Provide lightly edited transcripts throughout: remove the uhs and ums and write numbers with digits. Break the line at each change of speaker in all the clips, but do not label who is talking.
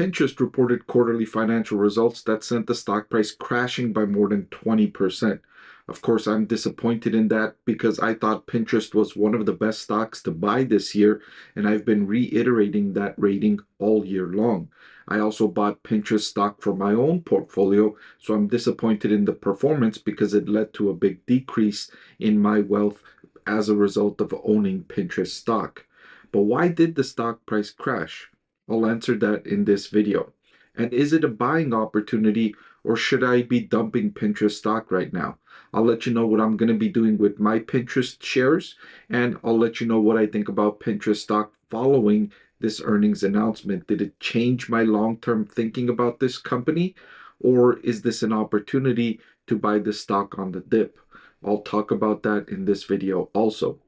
Pinterest reported quarterly financial results that sent the stock price crashing by more than 20%. Of course, I'm disappointed in that because I thought Pinterest was one of the best stocks to buy this year, and I've been reiterating that rating all year long. I also bought Pinterest stock for my own portfolio, so I'm disappointed in the performance because it led to a big decrease in my wealth as a result of owning Pinterest stock. But why did the stock price crash? I'll answer that in this video. And is it a buying opportunity or should I be dumping Pinterest stock right now? I'll let you know what I'm going to be doing with my Pinterest shares, and I'll let you know what I think about Pinterest stock following this earnings announcement. Did it change my long-term thinking about this company, or is this an opportunity to buy the stock on the dip? I'll talk about that in this video also.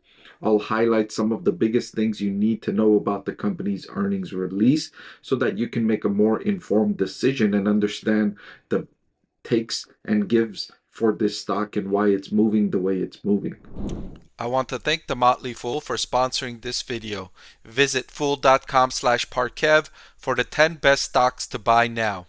I'll highlight some of the biggest things you need to know about the company's earnings release so that you can make a more informed decision and understand the takes and gives for this stock and why it's moving the way it's moving.
I want to thank the Motley Fool for sponsoring this video. Visit fool.com/parkev for the 10 best stocks to buy now.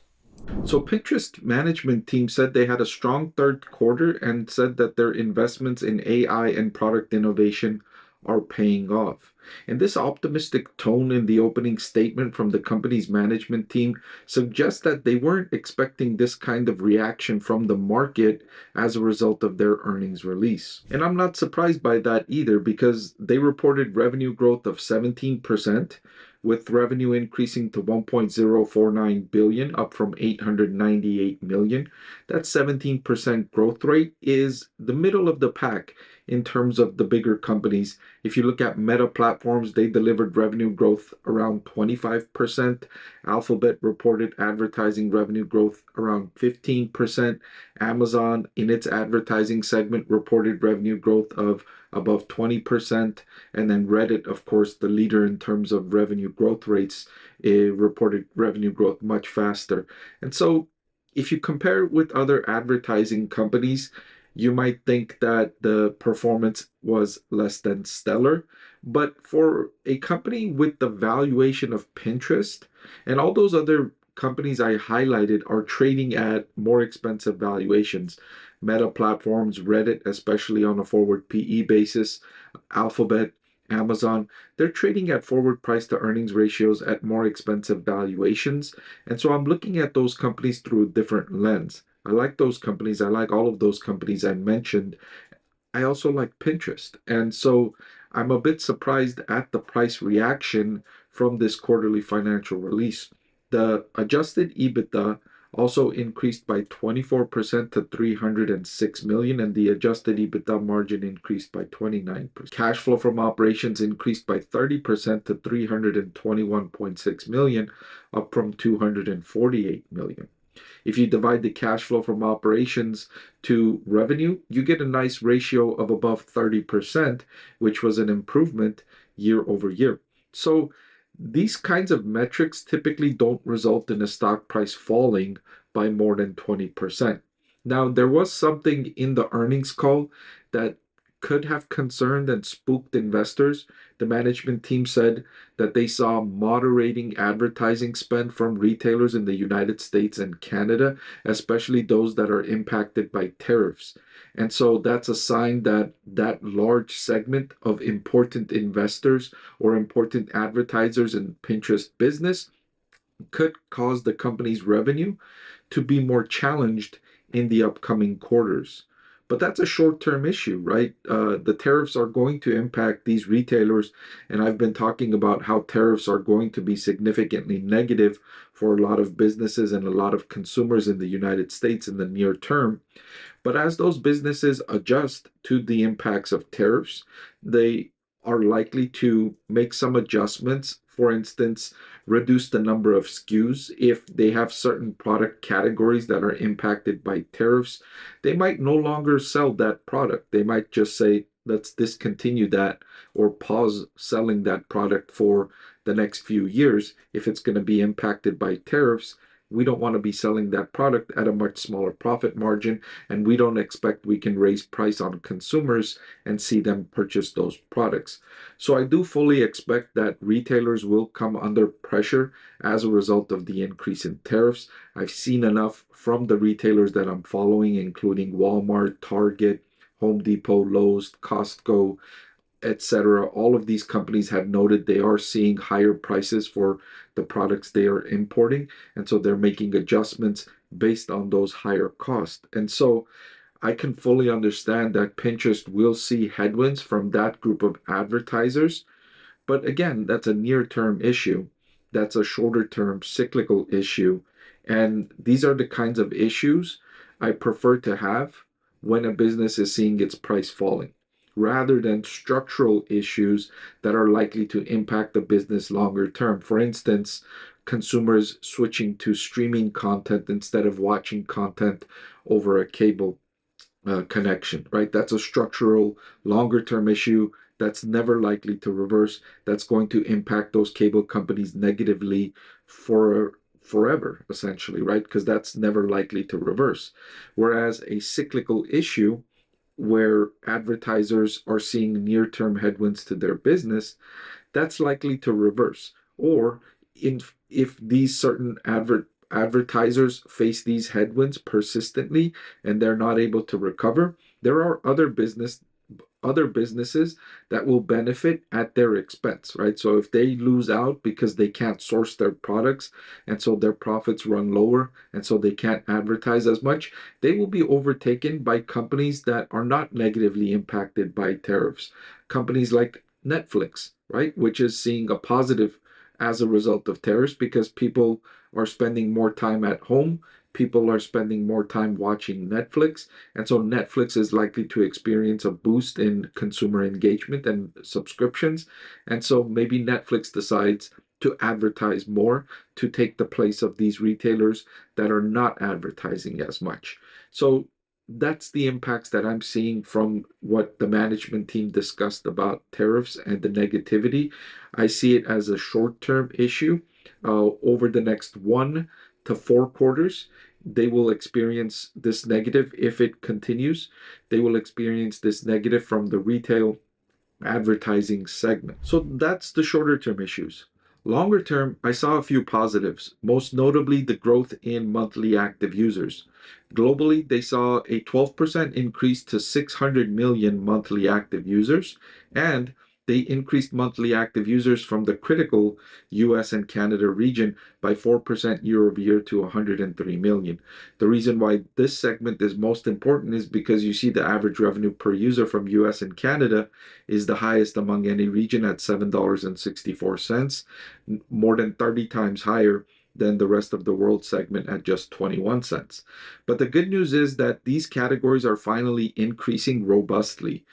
So Pinterest management team said they had a strong third quarter and said that their investments in AI and product innovation are paying off. And this optimistic tone in the opening statement from the company's management team suggests that they weren't expecting this kind of reaction from the market as a result of their earnings release. And I'm not surprised by that either because they reported revenue growth of 17%, with revenue increasing to 1.049 billion, up from 898 million. That 17% growth rate is the middle of the pack in terms of the bigger companies. If you look at Meta Platforms, they delivered revenue growth around 25%. Alphabet reported advertising revenue growth around 15%. Amazon, in its advertising segment, reported revenue growth of above 20%. And then Reddit, of course, the leader in terms of revenue growth rates, reported revenue growth much faster. And so if you compare it with other advertising companies, you might think that the performance was less than stellar. But for a company with the valuation of Pinterest, and all those other companies I highlighted are trading at more expensive valuations. Meta Platforms, Reddit, especially on a forward PE basis, Alphabet, Amazon, they're trading at forward price to earnings ratios at more expensive valuations. And so I'm looking at those companies through a different lens. I like those companies. I like all of those companies I mentioned. I also like Pinterest. And so I'm a bit surprised at the price reaction from this quarterly financial release. The adjusted EBITDA also increased by 24% to 306 million, and the adjusted EBITDA margin increased by 29%. Cash flow from operations increased by 30% to 321.6 million, up from 248 million. If you divide the cash flow from operations to revenue, you get a nice ratio of above 30%, which was an improvement year over year. So these kinds of metrics typically don't result in a stock price falling by more than 20%. Now, there was something in the earnings call that could have concerned and spooked investors. The management team said that they saw moderating advertising spend from retailers in the United States and Canada, especially those that are impacted by tariffs. And so that's a sign that that large segment of important investors or important advertisers in Pinterest business could cause the company's revenue to be more challenged in the upcoming quarters. But that's a short-term issue, right? The tariffs are going to impact these retailers, and I've been talking about how tariffs are going to be significantly negative for a lot of businesses and a lot of consumers in the United States in the near term. But as those businesses adjust to the impacts of tariffs, they are likely to make some adjustments. For instance, reduce the number of SKUs. If they have certain product categories that are impacted by tariffs, they might no longer sell that product. They might just say, let's discontinue that or pause selling that product for the next few years if it's going to be impacted by tariffs. we don't want to be selling that product at a much smaller profit margin, and we don't expect we can raise price on consumers and see them purchase those products. So I do fully expect that retailers will come under pressure as a result of the increase in tariffs. I've seen enough from the retailers that I'm following, including Walmart, Target, Home Depot, Lowe's, Costco, etc. All of these companies have noted they are seeing higher prices for the products they are importing, and so they're making adjustments based on those higher costs. And so I can fully understand that Pinterest will see headwinds from that group of advertisers, but again, that's a near-term issue. That's a shorter-term cyclical issue. And these are the kinds of issues I prefer to have when a business is seeing its price falling, rather than structural issues that are likely to impact the business longer term. For instance, consumers switching to streaming content instead of watching content over a cable connection, right? That's a structural, longer term issue that's never likely to reverse. That's going to impact those cable companies negatively for forever, essentially, right? Because that's never likely to reverse. Whereas a cyclical issue where advertisers are seeing near term headwinds to their business, that's likely to reverse. Or in, if these certain advertisers face these headwinds persistently and they're not able to recover, there are other businesses that will benefit at their expense, right? So if they lose out because they can't source their products and so their profits run lower and so they can't advertise as much, they will be overtaken by companies that are not negatively impacted by tariffs. Companies like Netflix, right, which is seeing a positive as a result of tariffs because people are spending more time at home. People are spending more time watching Netflix. And so Netflix is likely to experience a boost in consumer engagement and subscriptions. And so maybe Netflix decides to advertise more to take the place of these retailers that are not advertising as much. So that's the impacts that I'm seeing from what the management team discussed about tariffs and the negativity. I see it as a short-term issue. Over the next 1 to 4 quarters, they will experience this negative if it continues. They will experience this negative from the retail advertising segment. So that's the shorter term issues. Longer term, I saw a few positives, most notably the growth in monthly active users. Globally, they saw a 12% increase to 600 million monthly active users, and they increased monthly active users from the critical US and Canada region by 4% year over year to 103 million. The reason why this segment is most important is because you see the average revenue per user from US and Canada is the highest among any region at $7.64, more than 30 times higher than the rest of the world segment at just 21 cents. But the good news is that these categories are finally increasing robustly.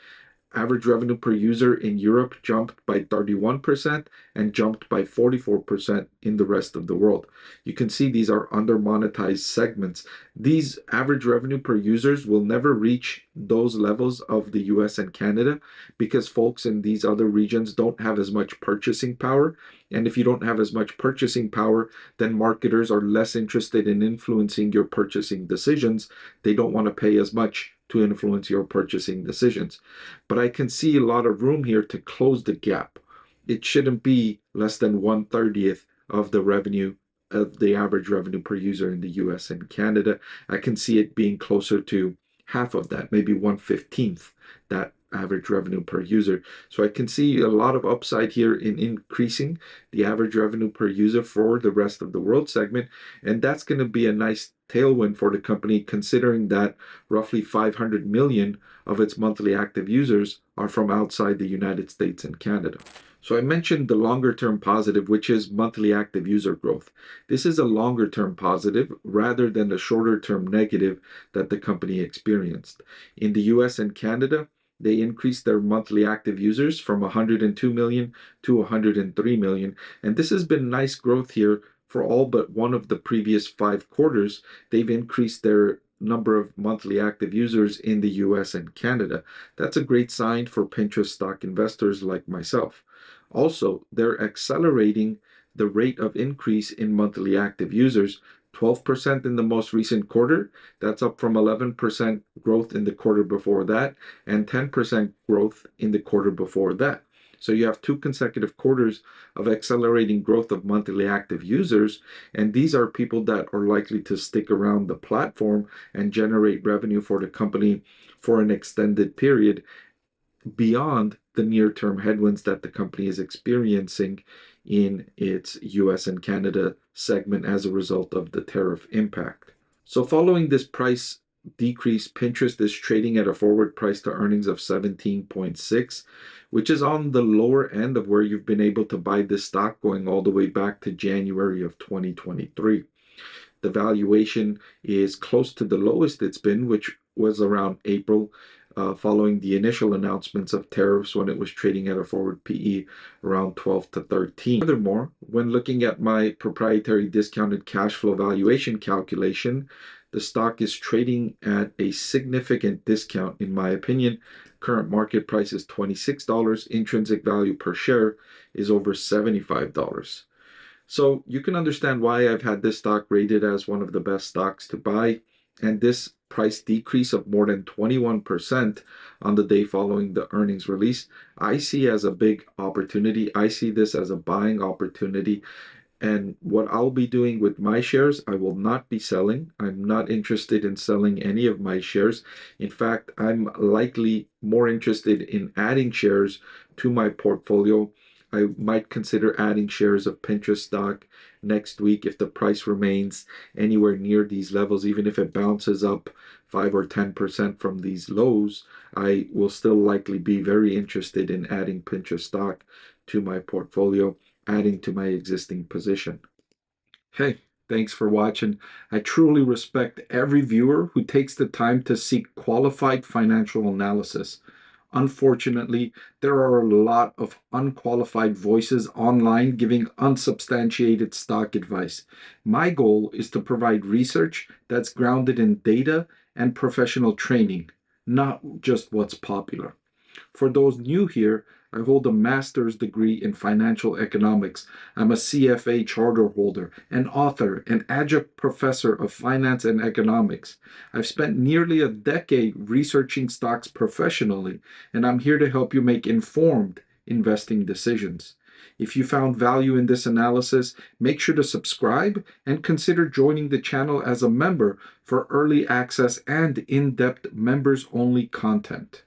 Average revenue per user in Europe jumped by 31% and jumped by 44% in the rest of the world. You can see these are under monetized segments. These average revenue per users will never reach those levels of the US and Canada because folks in these other regions don't have as much purchasing power. And if you don't have as much purchasing power, then marketers are less interested in influencing your purchasing decisions. They don't want to pay as much to influence your purchasing decisions. But I can see a lot of room here to close the gap. It shouldn't be less than 1/30th of the revenue of the average revenue per user in the US and Canada. I can see it being closer to half of that, maybe 1/15th that average revenue per user. So I can see a lot of upside here in increasing the average revenue per user for the rest of the world segment. And that's going to be a nice tailwind for the company, considering that roughly 500 million of its monthly active users are from outside the United States and Canada. So I mentioned the longer term positive, which is monthly active user growth. This is a longer term positive rather than the shorter term negative that the company experienced. In the US and Canada, they increased their monthly active users from 102 million to 103 million. And this has been nice growth here for all but one of the previous 5 quarters. They've increased their number of monthly active users in the US and Canada. That's a great sign for Pinterest stock investors like myself. Also, they're accelerating the rate of increase in monthly active users 12% in the most recent quarter. That's up from 11% growth in the quarter before that and 10% growth in the quarter before that. So you have 2 consecutive quarters of accelerating growth of monthly active users, and these are people that are likely to stick around the platform and generate revenue for the company for an extended period beyond the near-term headwinds that the company is experiencing in its US and Canada segment as a result of the tariff impact. So following this price decrease, Pinterest is trading at a forward price to earnings of 17.6, which is on the lower end of where you've been able to buy this stock going all the way back to January of 2023. The valuation is close to the lowest it's been, which was around April, following the initial announcements of tariffs when it was trading at a forward PE around 12 to 13. Furthermore, when looking at my proprietary discounted cash flow valuation calculation, the stock is trading at a significant discount, in my opinion. Current market price is $26. Intrinsic value per share is over $75. So you can understand why I've had this stock rated as one of the best stocks to buy. And this price decrease of more than 21% on the day following the earnings release, I see as a big opportunity. I see this as a buying opportunity. And what I'll be doing with my shares, I will not be selling. I'm not interested in selling any of my shares. In fact, I'm likely more interested in adding shares to my portfolio. I might consider adding shares of Pinterest stock next week if the price remains anywhere near these levels. Even if it bounces up 5 or 10% from these lows, I will still likely be very interested in adding Pinterest stock to my portfolio, adding to my existing position. Hey, thanks for watching. I truly respect every viewer who takes the time to seek qualified financial analysis. Unfortunately, there are a lot of unqualified voices online giving unsubstantiated stock advice. My goal is to provide research that's grounded in data and professional training, not just what's popular. For those new here, I hold a master's degree in financial economics. I'm a CFA charter holder, an author, an adjunct professor of finance and economics. I've spent nearly a decade researching stocks professionally, and I'm here to help you make informed investing decisions. If you found value in this analysis, make sure to subscribe and consider joining the channel as a member for early access and in-depth members-only content.